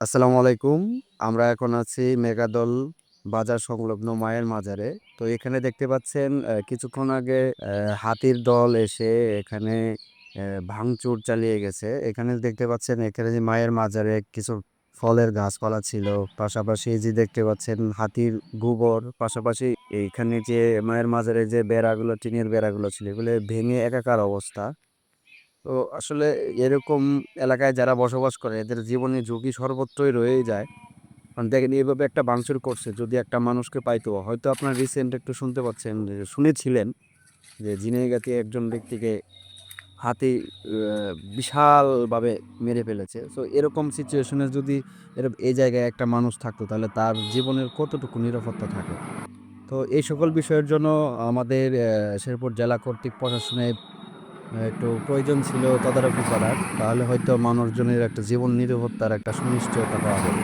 আসসালামু আলাইকুম। আমরা এখন আছি মেগাদল বাজার সংলগ্ন মায়ের মাজারে। তো এখানে দেখতে পাচ্ছেন কিছুক্ষণ আগে হাতির দল এসে এখানে ভাঙচুর চালিয়ে গেছে। এখানে দেখতে পাচ্ছেন এখানে যে মায়ের মাজারে কিছু ফলের গাছপালা ছিল। পাশাপাশি এই যে দেখতে পাচ্ছেন হাতির গোবর, পাশাপাশি এইখানে যে মায়ের মাজারে যে বেড়াগুলো টিনের বেড়াগুলো ছিল এগুলো ভেঙে একাকার অবস্থা। তো আসলে এরকম এলাকায় যারা বসবাস করে এদের জীবনে ঝুঁকি সর্বত্রই রয়েই যায়। কারণ দেখেন এভাবে একটা ভাঙচুর করছে যদি একটা মানুষকে পাইতো হয়তো আপনার রিসেন্ট একটু শুনতে পাচ্ছেন যে শুনেছিলেন যে ঝিনাইগাতি একজন ব্যক্তিকে হাতি বিশালভাবে মেরে ফেলেছে। সো এরকম সিচুয়েশনে যদি এই জায়গায় একটা মানুষ থাকতো তাহলে তার জীবনের কতটুকু নিরাপত্তা থাকে। তো এই সকল বিষয়ের জন্য আমাদের শেরপুর জেলা কর্তৃক প্রশাসনে একটু প্রয়োজন ছিল তদারকি করার। তাহলে হয়তো মানুষজনের একটা জীবন নিরাপত্তার একটা সুনিশ্চয়তা পাওয়া যাবে।